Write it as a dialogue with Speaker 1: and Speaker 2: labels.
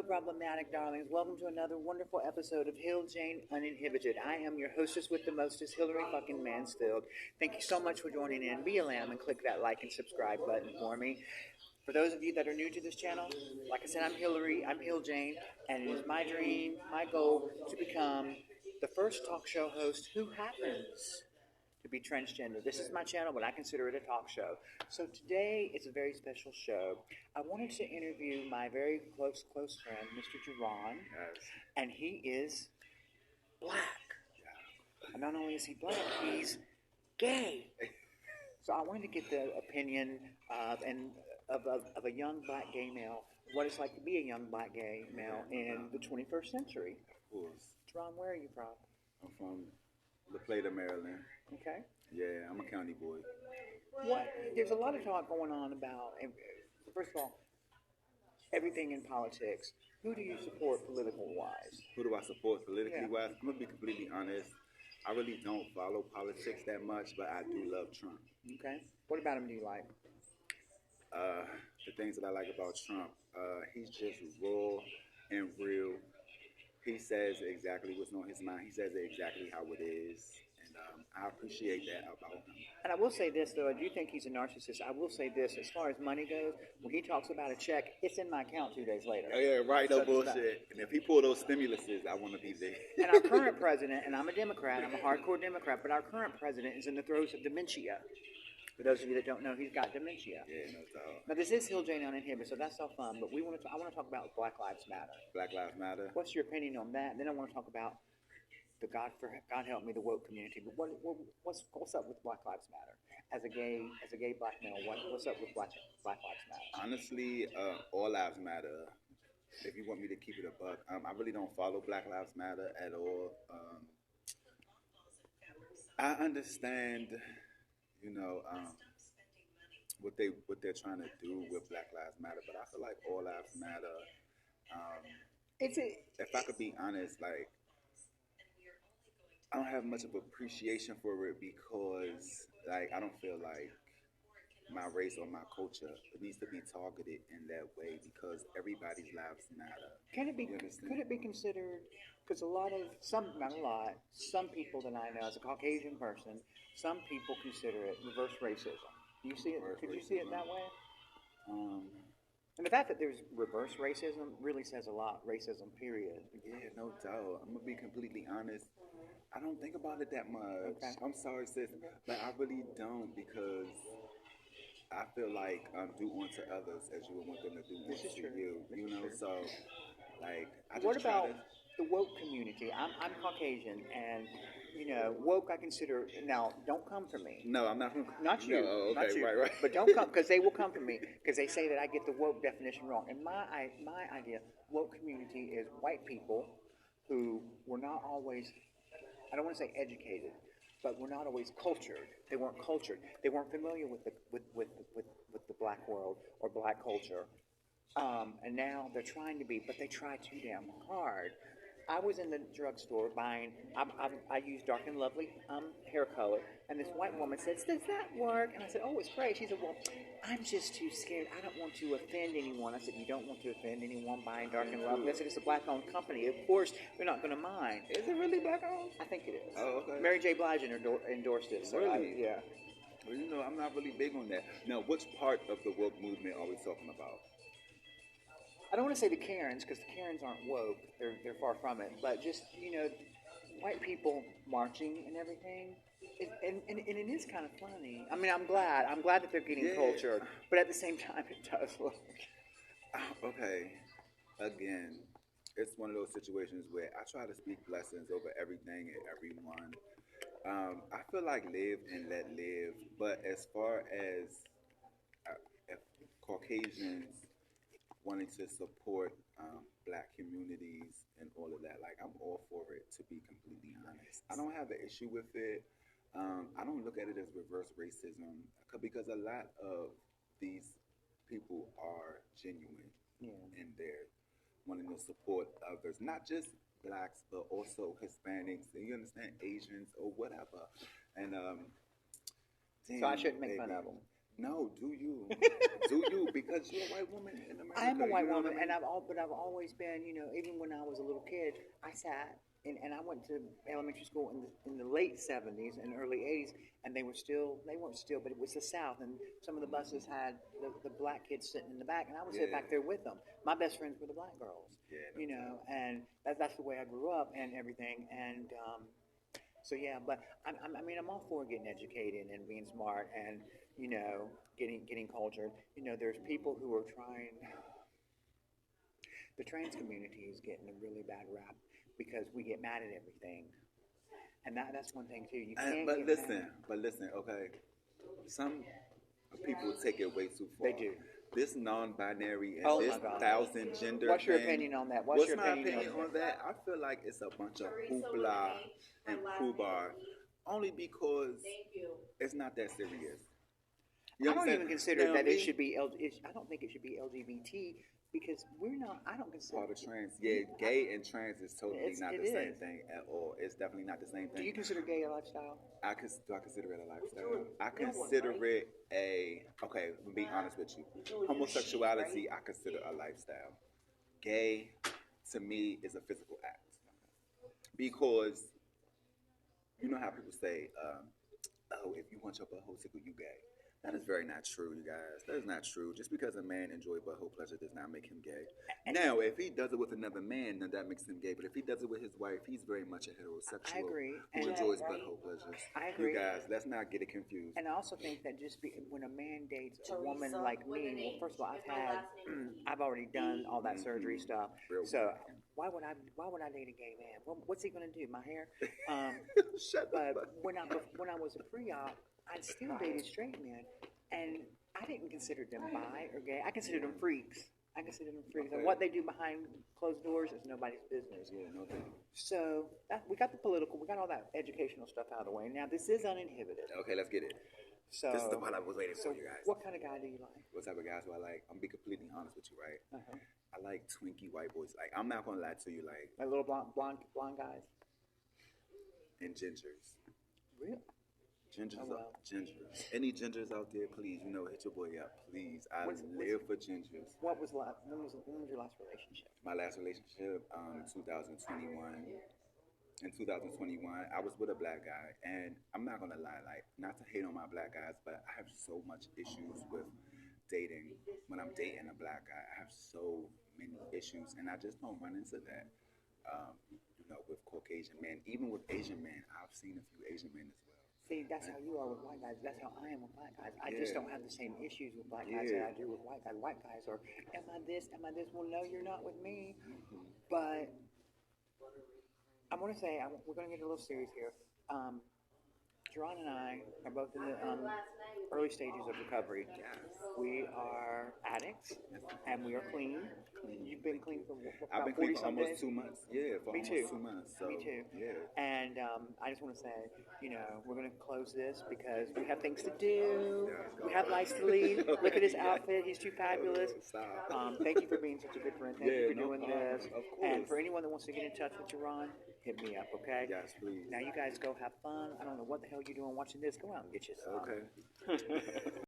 Speaker 1: problematic darlings. Welcome to another wonderful episode of Hill Jane Uninhibited. I am your hostess with the mostest, Hillary fucking Mansfield. Thank you so much for joining in. Be a lamb and click that like and subscribe button for me. For those of you that are new to this channel, like I said, I'm Hillary, I'm Hill Jane, and it is my dream, my goal to become the first talk show host who happens to be transgender. This is my channel, but I consider it a talk show. So today is a very special show. I wanted to interview my very close friend, Mr. Jaron, and he is black. And not only is he black, he's gay. So I wanted to get the opinion of a young black gay male, what it's like to be a young black gay male in the 21st century.
Speaker 2: Of course.
Speaker 1: Jaron, where are you from?
Speaker 2: I'm from La Plata, Maryland.
Speaker 1: Okay.
Speaker 2: Yeah, I'm a county boy.
Speaker 1: There's a lot of talk going on about, first of all, everything in politics. Who do you support political-wise?
Speaker 2: Who do I support politically-wise? I'm going to be completely honest. I really don't follow politics that much, but I do love Trump.
Speaker 1: Okay. What about him do you like?
Speaker 2: The things that I like about Trump, he's just raw and real. He says exactly what's on his mind. He says it exactly how it is. And I appreciate that about him.
Speaker 1: And I will say this, though. I do think he's a narcissist. I will say this. As far as money goes, when he talks about a check, it's in my account 2 days later.
Speaker 2: Oh, yeah, right. No bullshit. And if he pull those stimuluses, I want to be there.
Speaker 1: And our current president, and I'm a Democrat. I'm a hardcore Democrat. But our current president is in the throes of dementia. For those of you that don't know, he's got dementia.
Speaker 2: Yeah, no doubt.
Speaker 1: Now, this is Hill Jane Uninhibited, so that's all fun. But I want to talk about Black Lives Matter.
Speaker 2: Black Lives Matter.
Speaker 1: What's your opinion on that? And then I want to talk about the God help me, the woke community. But what's up with Black Lives Matter? As a gay black male, what's up with Black Lives Matter?
Speaker 2: Honestly, all lives matter. If you want me to keep it a buck, I really don't follow Black Lives Matter at all. I understand, what they're trying to do with Black Lives Matter, but I feel like all lives matter. If I could be honest, like, I don't have much of appreciation for it because, like, I don't feel like my race or my culture needs to be targeted in that way because everybody's lives matter.
Speaker 1: Could it be considered? Because some people that I know, as a Caucasian person, some people consider it reverse racism. Do you see it? Could you see it that way? And the fact that there's reverse racism really says a lot. Racism, period.
Speaker 2: Yeah, no doubt. I'm gonna be completely honest. I don't think about it that much. Okay. I'm sorry, sis, but I really don't because I feel like do unto others as you would want them to do unto you. So like.
Speaker 1: What about the woke community? I'm Caucasian, and woke I consider. Now, don't come for me.
Speaker 2: No, I'm not.
Speaker 1: Not you.
Speaker 2: No, okay,
Speaker 1: not you.
Speaker 2: Right.
Speaker 1: But don't come because they will come for me because they say that I get the woke definition wrong. And my idea, woke community is white people who were not always. I don't want to say educated, but were not always cultured. They weren't cultured. They weren't familiar with the black world or black culture. And now they're trying to be, but they try too damn hard. I was in the drugstore buying, I use Dark and Lovely hair color, and this white woman says, "Does that work?" And I said, "Oh, it's great." She said, "Well, I'm just too scared. I don't want to offend anyone." I said, "You don't want to offend anyone buying Dark and Lovely?" I said, "It's a black-owned company. Of course, they're not going to mind."
Speaker 2: Is it really black-owned?
Speaker 1: I think it is.
Speaker 2: Oh, okay.
Speaker 1: Mary J. Blige endorsed it. So
Speaker 2: really?
Speaker 1: Yeah.
Speaker 2: Well, I'm not really big on that. Now, which part of the woke movement are we talking about?
Speaker 1: I don't want to say the Karens because the Karens aren't woke; they're far from it. But just white people marching and everything, and it is kind of funny. I mean, I'm glad that they're getting cultured, but at the same time, it does look.
Speaker 2: Okay, again, it's one of those situations where I try to speak blessings over everything and everyone. I feel like live and let live, but as far as if Caucasians wanting to support black communities and all of that, like, I'm all for it, to be completely honest. I don't have an issue with it. I don't look at it as reverse racism because a lot of these people are genuine in their wanting to support others, not just blacks, but also Hispanics, and you understand, Asians or whatever. And
Speaker 1: so I shouldn't make fun of them.
Speaker 2: No, do you? Do you? Because you're a white woman in America.
Speaker 1: I am a white
Speaker 2: you know
Speaker 1: woman,
Speaker 2: what I mean?
Speaker 1: but I've always been, even when I was a little kid, I sat and I went to elementary school in the late '70s and early '80s, and they weren't still, but it was the South, and some of the buses had the black kids sitting in the back, and I would sit back there with them. My best friends were the black girls, and that's the way I grew up and everything, and so yeah, but I mean, I'm all for getting educated and being smart and getting cultured. There's people who are trying. The trans community is getting a really bad rap because we get mad at everything, and that's one thing too. You can't.
Speaker 2: But listen, okay. Some people take it way too far.
Speaker 1: They do.
Speaker 2: This non-binary and
Speaker 1: Oh
Speaker 2: this
Speaker 1: my God.
Speaker 2: thousand gender.
Speaker 1: What's your
Speaker 2: thing,
Speaker 1: opinion on that?
Speaker 2: What's
Speaker 1: your
Speaker 2: my
Speaker 1: opinion
Speaker 2: on that? I feel like it's a bunch of hoopla and poobar, only because it's not that serious.
Speaker 1: I don't even consider that it should be. I don't think it should be LGBT because we're not. I don't consider
Speaker 2: part of trans. Yeah, gay and trans is totally not the same thing at all. It's definitely not the same thing.
Speaker 1: Do you consider gay a lifestyle?
Speaker 2: Do I consider it a lifestyle? I consider it okay, to be honest with you. Homosexuality, I consider a lifestyle. Gay, to me, is a physical act. Because, you know how people say, if you want your butthole tickled, you gay. That is very not true, you guys. That is not true. Just because a man enjoys butthole pleasure does not make him gay. Now, if he does it with another man, then that makes him gay. But if he does it with his wife, he's very much a heterosexual who enjoys butthole pleasures.
Speaker 1: I agree.
Speaker 2: You guys, let's not get it confused.
Speaker 1: And I also think that when a man dates a woman like me, well, first of all, I've already done all that surgery stuff. So why would I date a gay man? What's he gonna do? My hair?
Speaker 2: Shut up.
Speaker 1: But when I was a pre-op, I still dated straight men, and I didn't consider them bi or gay. I considered them freaks. Okay. And what they do behind closed doors is nobody's business.
Speaker 2: Yeah, no doubt.
Speaker 1: So we got the political, we got all that educational stuff out of the way. Now this is uninhibited.
Speaker 2: Okay, let's get it. So this is the part I was waiting for, you guys.
Speaker 1: What kind of guy do you like?
Speaker 2: What type of guys do I like? I'm gonna be completely honest with you, right?
Speaker 1: Uh-huh.
Speaker 2: I like twinkie white boys. Like, I'm not gonna lie to you, like
Speaker 1: little blonde guys
Speaker 2: and gingers.
Speaker 1: Really?
Speaker 2: Gingers. Any gingers out there, please, hit your boy up, please. I live for gingers.
Speaker 1: When was your last relationship?
Speaker 2: My last relationship, 2021. In 2021, I was with a black guy, and I'm not gonna lie, like, not to hate on my black guys, but I have so much issues with dating. When I'm dating a black guy, I have so many issues, and I just don't run into that. With Caucasian men, even with Asian men, I've seen a few Asian men as well.
Speaker 1: See, that's how you are with white guys. That's how I am with black guys. I just don't have the same issues with black guys that I do with white guys. White guys are, am I this? Am I this? Well, no, you're not with me. Mm-hmm. But I want to say, we're going to get a little serious here. Jaron and I are both in the early stages of recovery.
Speaker 2: Yes.
Speaker 1: We are addicts, and we are clean. You've been clean for
Speaker 2: I've been clean for almost
Speaker 1: days?
Speaker 2: 2 months. Yeah, for
Speaker 1: Me
Speaker 2: almost
Speaker 1: too.
Speaker 2: 2 months. So,
Speaker 1: Me too.
Speaker 2: Yeah.
Speaker 1: And I just want to say, we're going to close this because we have things to do. We have lives to lead. Look at his outfit. He's too fabulous. Thank you for being such a good friend. Thank you for doing this. Of course. And for anyone that wants to get in touch with Jaron, hit me up, okay?
Speaker 2: Yes, please.
Speaker 1: Now you guys go have fun. I don't know what the hell you're doing watching this. Go out and get you some.
Speaker 2: Okay.